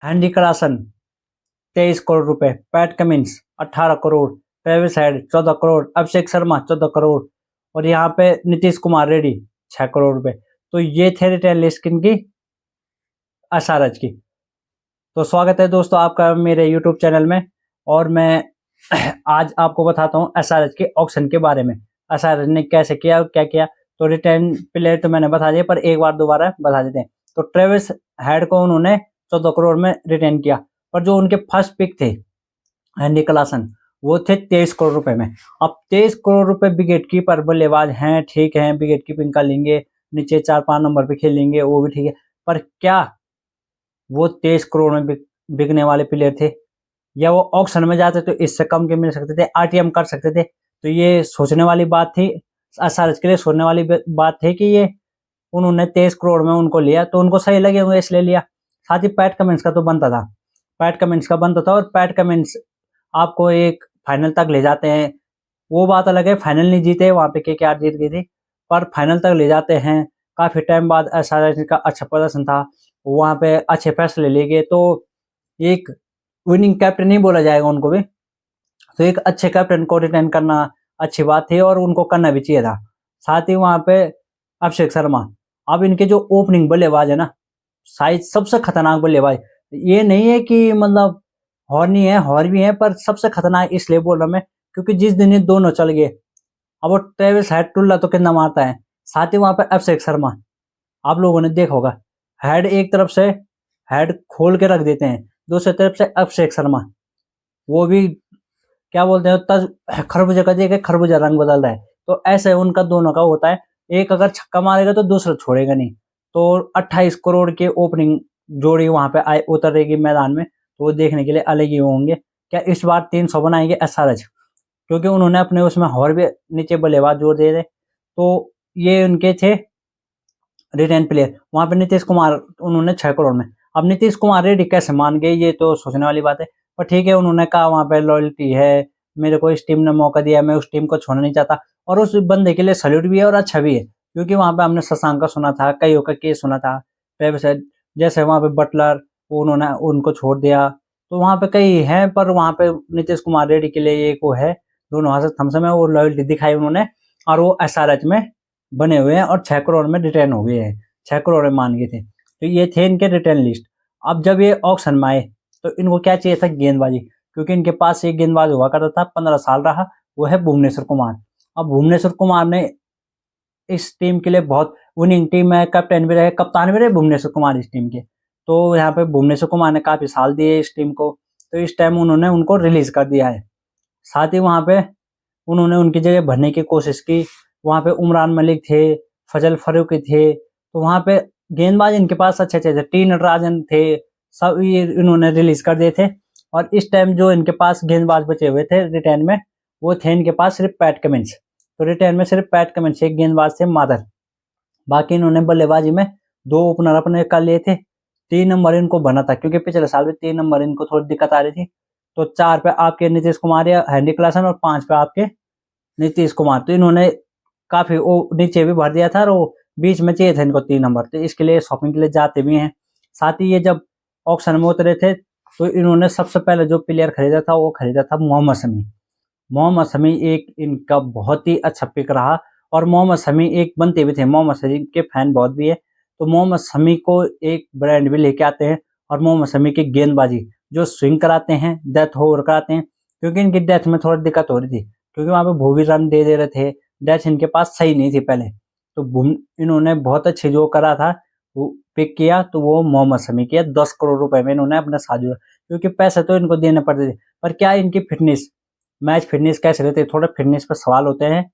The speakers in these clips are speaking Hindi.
हैंडी क्लासन 23 करोड़ रुपए, Pat Cummins 18 crore, Travis Head 14 crore, Abhishek Sharma 14 crore और यहाँ पे नीतीश कुमार रेड्डी 6 करोड़ रुपए। तो ये थे रिटेल लिस्ट किनकी, एसआरएच की। तो स्वागत है दोस्तों आपका मेरे यूट्यूब चैनल में और मैं आज आपको बताता हूँ एसआरएच के ऑक्शन के बारे में। एसआरएच ने कैसे किया और क्या किया। तो रिटेन प्लेयर तो मैंने बता दिया पर एक बार दोबारा बता देते हैं। तो ट्रेविस हेड को उन्होंने 14 करोड़ में रिटेन किया, पर जो उनके फर्स्ट पिक थे हैंडी क्लासन वो थे 23 करोड़ रुपए में। अब 23 करोड़ रुपए विकेट कीपर बल्लेबाज हैं, ठीक है, विकेट कीपिंग कर लेंगे, नीचे 4-5 नंबर पे खेलेंगे, वो भी ठीक है, पर क्या वो 23 करोड़ में बिकने वाले प्लेयर थे? या वो ऑक्शन में जाते तो इससे कम के मिल सकते थे, आरटीएम कर सकते थे। तो ये सोचने वाली बात थी, एसआरएच के लिए सोचने वाली बात थी कि ये उन्होंने 23 करोड़ में उनको लिया, तो उनको सही लगे होंगे इसलिए लिया। साथ ही पैट कमिंस का तो बनता था, पैट कमिंस का बनता था, और पैट कमिंस आपको एक फाइनल तक ले जाते हैं। वो बात अलग है, फाइनल नहीं जीते, वहां पे केकेआर जीत गई थी, पर फाइनल तक ले जाते हैं। काफी टाइम बाद एसआरएच का अच्छा प्रदर्शन था, वहां पे अच्छे फैसले ले गए, तो एक विनिंग कैप्टन नहीं बोला जाएगा उनको भी, तो एक अच्छे कैप्टन को रिटेन करना अच्छी बात थी और उनको करना भी चाहिए था। साथ ही वहां पे अभिषेक शर्मा, अब इनके जो ओपनिंग बल्लेबाज है ना, शायद सबसे खतरनाक बल्लेबाज, ये नहीं है कि मतलब हॉर्नी है, हॉर भी है, पर सबसे खतरनाक इसलिए बोल रहा मैं क्योंकि जिस दिन ये दोनों चल गए, अब वो ट्रेविस हेड टुल्ला तो कितना मारता है, साथ ही वहां पे अभिषेक शर्मा, आप लोगों ने देखा होगा, हेड एक तरफ से हेड खोल के रख देते हैं, दूसरी तरफ से अभिषेक शर्मा, वो भी क्या बोलते हैं, तज खरबूजा का देखे खरबूजा रंग बदल रहा है, तो ऐसे उनका दोनों का होता है। एक अगर छक्का मारेगा तो दूसरा छोड़ेगा नहीं। तो 28 करोड़ के ओपनिंग जोड़ी वहां पे आए उतरेगी मैदान में, तो वो देखने के लिए अलग ही होंगे। क्या इस बार 300 बनाएंगे एसआरएच, क्योंकि उन्होंने अपने उसमें और भी नीचे बल्लेबाज जोड़ दिए थे। तो ये उनके थे रिटेन प्लेयर। वहां पे नीतीश कुमार उन्होंने 6 करोड़ में। अब नीतीश कुमार रेड्डी कैसे मान गए, ये तो सोचने वाली बात है, पर ठीक है, उन्होंने कहा वहां पे लॉयल्टी है, मेरे को इस टीम ने मौका दिया, मैं उस टीम को छोड़ना नहीं चाहता, और उस बंदे के लिए सैल्यूट भी है और अच्छा भी है, क्योंकि वहां पे हमने शशांक का सुना था, कईयों का केस सुना था, जैसे वहां पे बटलर उन्होंने उनको छोड़ दिया, तो वहां पे कई हैं, पर वहां पे नीतीश कुमार रेड्डी के लिए एक वो है, दोनों हाथ से थम्स में वो लॉयल्टी दिखाई उन्होंने, और वो एसआरएच में बने हुए हैं और 6 करोड़ में रिटर्न हो गए हैं, 6 करोड़ में मान गए थे। तो ये थे इनके रिटर्न लिस्ट। अब जब ये ऑक्शन में आए तो इनको क्या चाहिए था, गेंदबाजी, क्योंकि इनके पास एक गेंदबाज हुआ करता था, 15 साल रहा, वो है भुवनेश्वर कुमार। अब भुवनेश्वर कुमार ने इस टीम के लिए बहुत विनिंग टीम है, कैप्टन भी रहे, कप्तान भी रहे भुवनेश्वर कुमार इस टीम के। तो यहाँ पे भुवनेश्वर कुमार ने काफी साल दिए इस टीम को, तो इस टाइम उन्होंने उनको रिलीज कर दिया है। साथ ही वहां पे उन्होंने उनकी जगह भरने की कोशिश की, वहां पे उमरान मलिक थे, फजल फारूकी थे, तो वहां पे गेंदबाज इनके पास अच्छे अच्छे थे, टी नटराजन थे, सब ये इन्होंने रिलीज कर दिए थे। और इस टाइम जो इनके पास गेंदबाज बचे हुए थे रिटेन में, वो थे इनके पास सिर्फ पैट कमिंस। तो रिटेन में सिर्फ पैट कमिंस एक गेंदबाज थे मादर, बाकी इन्होंने बल्लेबाजी में 2 ओपनर अपने कर लिए थे। 3 नंबर इनको बना था, क्योंकि पिछले साल भी 3 नंबर इनको थोड़ी दिक्कत आ रही थी। तो 4 पे आपके नीतीश कुमार या हैंडी क्लासन और 5 पे आपके नीतीश कुमार, तो इन्होंने काफी वो नीचे भी भर दिया था, और वो बीच में चाहिए था इनको 3 नंबर, तो इसके लिए शॉपिंग के लिए जाते भी हैं। साथ ही ये जब ऑक्शन में उतरे थे तो इन्होंने सबसे पहले जो प्लेयर खरीदा था वो खरीदा था मोहम्मद शमी। मोहम्मद शमी एक इनका बहुत ही अच्छा पिक रहा, और मोहम्मद शमी एक बनते भी थे, मोहम्मद शमी के फैन बहुत भी है, तो मोहम्मद शमी को एक ब्रांड भी लेके आते हैं। और मोहम्मद शमी की गेंदबाजी जो स्विंग कराते हैं, डेथ ओवर कराते हैं, क्योंकि इनकी डेथ में थोड़ी दिक्कत हो रही थी, क्योंकि वहां पे भूवी रन दे रहे थे, डेथ इनके पास सही नहीं थी पहले, तो इन्होंने बहुत अच्छे जो करा था वो पिक किया, तो वो मोहम्मद शमी किया। 10 करोड़ रुपए में इन्होंने अपने साथ जोड़ा, क्योंकि पैसे तो इनको देने पड़ते थे, पर क्या इनकी फिटनेस, मैच फिटनेस कैसे रहते, थोड़ा फिटनेस पर सवाल होते हैं।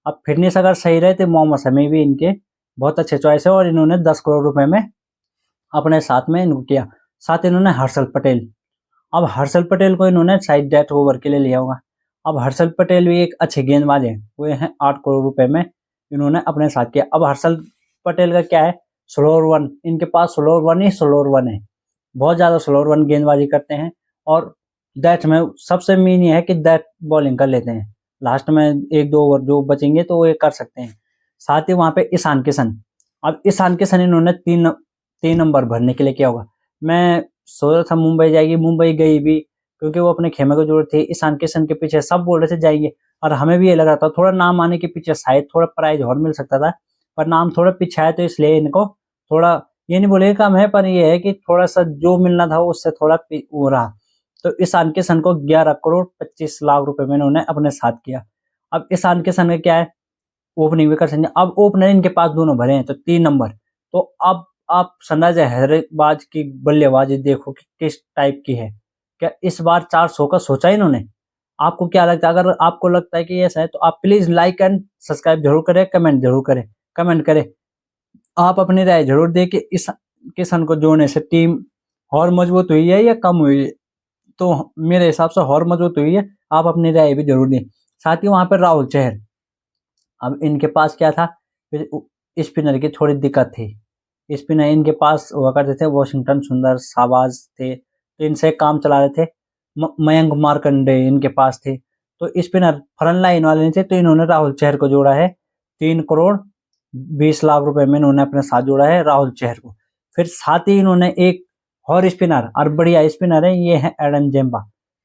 अब फिटनेस अगर सही रहे तो मोहम्मद शमी भी इनके बहुत अच्छे चॉइस है, और इन्होंने 10 करोड़ रुपए में अपने साथ में इनको किया। साथ इन्होंने हर्षल पटेल, अब हर्षल पटेल को इन्होंने शायद डेथ ओवर के लिए लिया होगा। अब हर्षल पटेल भी एक अच्छे गेंदबाज है, वो हैं 8 करोड़ रुपए में इन्होंने अपने साथ किया। अब हर्षल पटेल का क्या है, स्लोअर वन, इनके पास स्लोअर वन ही स्लोअर वन है, बहुत ज्यादा स्लोअर वन गेंदबाजी करते हैं, और डेथ में सबसे मेन ये है कि डेथ बॉलिंग कर लेते हैं, लास्ट में 1-2 ओवर जो बचेंगे तो वो ये कर सकते हैं। साथ ही वहां पे ईशान किशन, अब ईशान किशन इन्होंने 3 नंबर भरने के लिए किया होगा। मैं सोचा था मुंबई जाएगी, मुंबई गई भी, क्योंकि वो अपने खेमे को जोड़ थे। ईशान किशन के पीछे सब बोल रहे थे जाएंगे, और हमें भी ये लग रहा था थोड़ा नाम आने के पीछे शायद थोड़ा प्राइज और मिल सकता था, पर नाम थोड़ा पीछे आया, तो इसलिए इनको थोड़ा, ये नहीं बोले कम है, पर ये है कि थोड़ा सा जो मिलना था उससे थोड़ा वो रहा। तो ईशान किशन को 11 करोड़ 25 लाख रुपए में इन्होंने अपने साथ किया। अब ईशान किशन का क्या है, ओपनिंग भी कर सकते हैं। अब ओपनर इनके पास दोनों भरे हैं, तो 3 नंबर। तो अब आप सनराइजर हैदराबाद की बल्लेबाजी देखो कि किस टाइप की है। क्या इस बार 400 का सोचा इन्होंने? आपको क्या लगता है? अगर आपको लगता है कि ऐसा है, तो आप प्लीज लाइक एंड सब्सक्राइब जरूर करें, कमेंट जरूर करें, कमेंट करें। आप अपनी राय जरूर दें कि इस किशन को जोड़ने से टीम और मजबूत हुई है या कम हुई है। तो मेरे हिसाब से और मजबूत हुई है। आप अपनी राय भी जरूर दें। साथ ही वहां पर राहुल चहर, अब इनके पास क्या था, स्पिनर की थोड़ी दिक्कत थी। स्पिनर इनके पास हुआ करते थे वॉशिंगटन सुंदर, शाहबाज थे, तो इनसे काम चला रहे थे। मयंक मार्कंडे इनके पास थे, तो स्पिनर फ्रंट लाइन वाले नहीं थे, तो इन्होंने राहुल चहर को जोड़ा है। 3 करोड़ 20 लाख रुपए में इन्होंने अपने साथ जोड़ा है राहुल चहर को। फिर साथ ही इन्होंने एक और स्पिनर, और बढ़िया स्पिनर है, ये है एडन जेम्बा।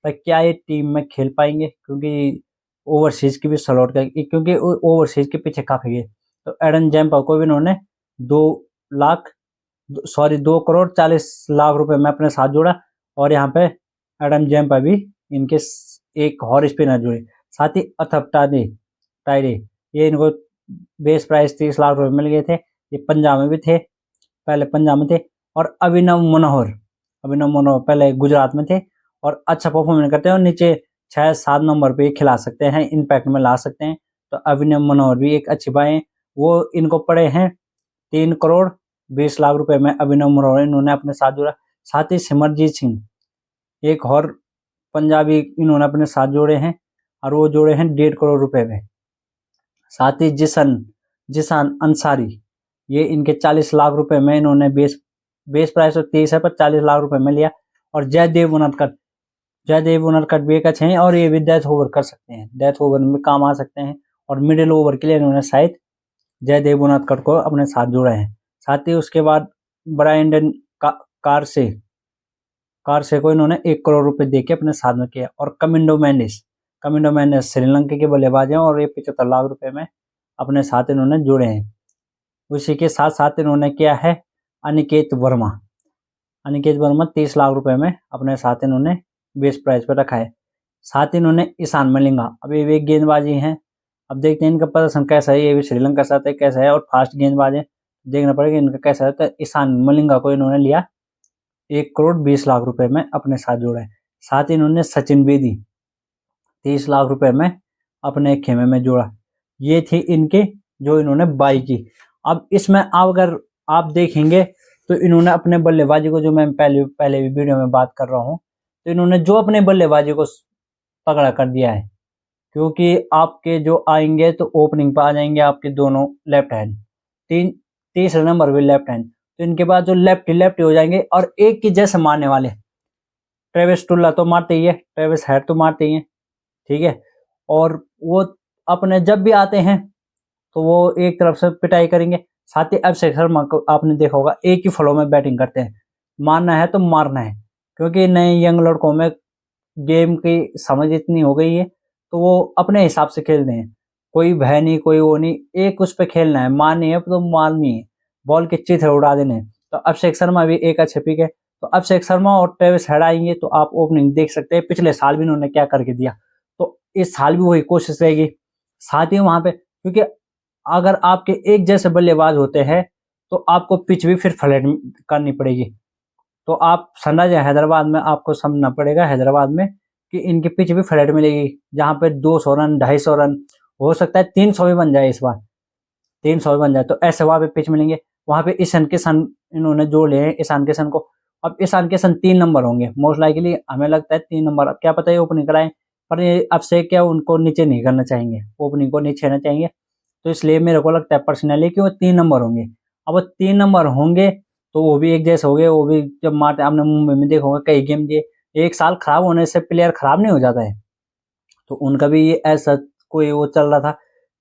पर क्या ये टीम में खेल पाएंगे? क्योंकि ओवरसीज की भी सलौट का, क्योंकि ओवरसीज के पीछे काफी है। तो एडन जैम्पा को भी इन्होंने 2 लाख, सॉरी 2 करोड़ 40 लाख रुपए में अपने साथ जोड़ा। और यहाँ पे एडम जैम्पा भी इनके एक और स्पिनर जुड़े। साथ ही अथप टायरे, ये इनको बेस प्राइस 30 लाख रुपए मिल गए थे। ये पंजाब में भी थे, पहले पंजाब में थे। और अभिनव मनोहर पहले गुजरात में थे, और अच्छा परफॉर्मेंस करते हैं, और नीचे 6-7 नंबर पे खिला सकते हैं, इम्पैक्ट में ला सकते हैं। तो अभिनव मनोहर भी एक अच्छी बात है। वो इनको पड़े हैं 3 करोड़ 20 लाख रुपए में। अभिनव मनोहर इन्होंने अपने साथ जोड़ा। साथ ही सिमरजीत सिंह, एक और पंजाबी इन्होंने अपने साथ जोड़े हैं, और वो जोड़े हैं 1.5 करोड़ रुपए में। साथ ही जिसान अंसारी, ये इनके 40 लाख रुपए में इन्होंने बेस प्राइस तो 30 है, पर 40 लाख रुपए में लिया। और जयदेव उनड़कट भी एक अच्छे हैं, और ये भी डेथ ओवर कर सकते हैं, डेथ ओवर में काम आ सकते हैं। और मिडिल ओवर के लिए इन्होंने शायद जयदेव उनड़कट को अपने साथ जोड़े हैं। साथ ही उसके बाद ब्रायन कारसे को इन्होंने 1 करोड़ रुपए दे के अपने साथ में किया। और कमिंडो मैंडिस श्रीलंका के बल्लेबाज हैं, और ये 75 लाख रुपए में अपने साथ इन्होंने जोड़े हैं। उसी के साथ साथ इन्होंने किया है अनिकेत वर्मा 30 लाख रुपए में अपने साथ इन्होंने बेस प्राइस पर रखा है। साथ ही इन्होंने ईशान मलिंगा, अभी वे गेंदबाजी हैं, अब देखते हैं इनका प्रदर्शन कैसा है। ये भी श्रीलंका साथ है कैसा है, और फास्ट गेंदबाज है, देखना पड़ेगा इनका कैसा है। तो ईशान मलिंगा को इन्होंने लिया 1 करोड़ 20 लाख रुपए में अपने साथ जोड़ा है। साथ ही इन्होंने सचिन बेदी 30 लाख रुपए में अपने खेमे में जोड़ा। ये थी इनके जो इन्होंने बाई की। अब इसमें अगर आप देखेंगे, तो इन्होंने अपने बल्लेबाजी को, जो मैं पहले भी वीडियो में बात कर रहा हूँ, तो इन्होंने जो अपने बल्लेबाजी को तगड़ा कर दिया है। क्योंकि आपके जो आएंगे तो ओपनिंग पर आ जाएंगे आपके दोनों लेफ्ट हैंड, तीसरे नंबर पे लेफ्ट हैंड, तो इनके बाद जो लेफ्टी हो जाएंगे, और एक की जैसे मारने वाले। ट्रेविस टुल्ला तो मारते ही है, ट्रेविस हेड तो मारते ही है, ठीक है। और वो अपने जब भी आते हैं तो वो एक तरफ से पिटाई करेंगे। साथ ही अभिषेक शर्मा को आपने देखा होगा, एक ही फ्लो में बैटिंग करते हैं, मारना है तो मारना है। क्योंकि नए यंग लड़कों में गेम की समझ इतनी हो गई है, तो वो अपने हिसाब से खेलते हैं, कोई भय नहीं, कोई वो नहीं, एक उस पर खेलना है, मारनी है तो मारनी है, बॉल के चित्र उड़ा देने हैं। तो अभिषेक शर्मा भी एक अच्छे पिक है। तो अभिषेक शर्मा और ट्रेविस हेड आएंगे, तो आप ओपनिंग देख सकते हैं पिछले साल भी उन्होंने क्या करके दिया, तो इस साल भी वही कोशिश रहेगी। साथ ही वहां पे, क्योंकि अगर आपके एक जैसे बल्लेबाज होते हैं, तो आपको पिच भी फिर फ्लैट करनी पड़ेगी। तो आप सनराइजर हैदराबाद में आपको समझना पड़ेगा, हैदराबाद में, कि इनकी पिच भी फ्लैट मिलेगी, जहां पे 200 रन 250 रन हो सकता है, 300 भी बन जाए, इस बार 300 भी बन जाए, तो ऐसे वहां पे पिच मिलेंगे। वहां पे ईशान किशन इन्होंने जोड़ लिए हैं, ईशान किशन को। अब ईशान किशन 3 नंबर होंगे मोस्ट लाइकली, हमें लगता है 3 नंबर। अब क्या पता है ओपनिंग कराएं, पर ये अब से क्या उनको नीचे नहीं करना चाहेंगे, ओपनिंग को नीचे रहना चाहिए। तो इसलिए मेरे को लगता है पर्सनली कि वो 3 नंबर होंगे। अब वो 3 नंबर होंगे, तो वो भी एक जैसे हो गए, वो भी जब मारते, आपने मुंबई में देखा होगा कई गेम दिए। एक साल खराब होने से प्लेयर खराब नहीं हो जाता है, तो उनका भी ये ऐसा कोई वो चल रहा था,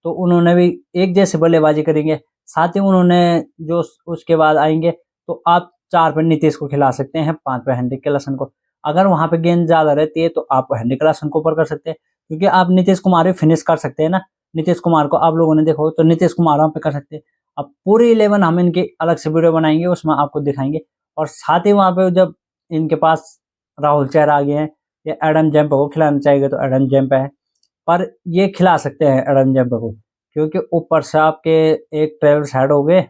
तो उन्होंने भी एक जैसे बल्लेबाजी करेंगे। साथ ही उन्होंने जो उसके बाद आएंगे, तो आप 4 पे नीतीश को खिला सकते हैं, 5 पे हेनरी क्लासन को। अगर वहां पे गेंद ज्यादा रहती है तो आप हेनरी क्लासन को ऊपर कर सकते हैं, क्योंकि आप नीतीश कुमार भी फिनिश कर सकते हैं ना। नीतीश कुमार को आप लोगों ने देखो तो नीतीश कुमार वहां पे कर सकते हैं। अब पूरी 11 हम इनकी अलग से वीडियो बनाएंगे, उसमें आपको दिखाएंगे। और साथ ही वहां पे जब इनके पास राहुल चहर आ गए हैं, या एडम जैम्पा को खिलाना चाहिए तो एडम जैम्पा है, पर ये खिला सकते हैं एडम जैम्पा को, क्योंकि ऊपर से आपके एक ट्रेविस हेड हो गए,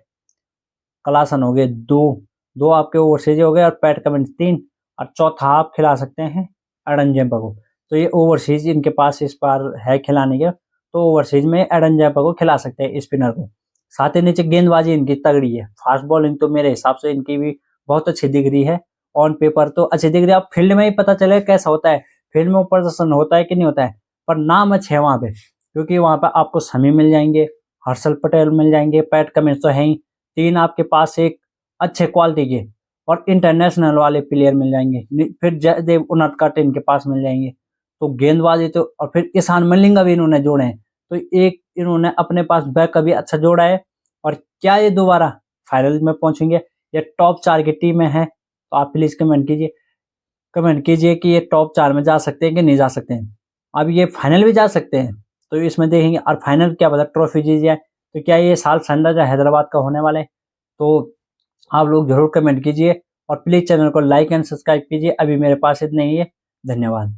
क्लासन हो गए, दो आपके ओवरसीज हो गए, और पैट कमिंस 3, और चौथा आप खिला सकते हैं एडन जैम्पा को। तो ये ओवरसीज इनके पास इस बार है खिलाने के, तो ओवरसीज में एडन जैम्पा को खिला सकते हैं स्पिनर को। साथ ही नीचे गेंदबाजी इनकी तगड़ी है, फास्ट बॉलिंग तो मेरे हिसाब से इनकी भी बहुत अच्छी दिख रही है। ऑन पेपर तो अच्छी दिख रही है, अब फील्ड में ही पता चले कैसा होता है, फील्ड में प्रदर्शन होता है कि नहीं होता है। पर नाम अच्छे है वहां पे, क्योंकि वहां पे आपको शमी मिल जाएंगे, हर्षल पटेल मिल जाएंगे, पैट कमिंस तो है ही, 3 आपके पास एक अच्छे क्वालिटी के और इंटरनेशनल वाले प्लेयर मिल जाएंगे। फिर जयदेव उनडकट इनके पास मिल जाएंगे। तो गेंदबाजी तो, और फिर ईशान मलिंगा भी इन्होंने जोड़े हैं, तो एक इन्होंने अपने पास बैक भी अच्छा जोड़ा है। और क्या ये दोबारा फाइनल में पहुंचेंगे, ये टॉप 4 की टीमें हैं, तो आप प्लीज कमेंट कीजिए कि ये टॉप 4 में जा सकते हैं कि नहीं जा सकते हैं। अब ये फाइनल भी जा सकते हैं, तो इसमें देखेंगे। और फाइनल क्या पता ट्रॉफी जीत जाए, तो क्या ये साल सनराइजर हैदराबाद का होने वाला है। तो आप लोग जरूर कमेंट कीजिए, और प्लीज चैनल को लाइक एंड सब्सक्राइब कीजिए। अभी मेरे पास इतना ही है, धन्यवाद।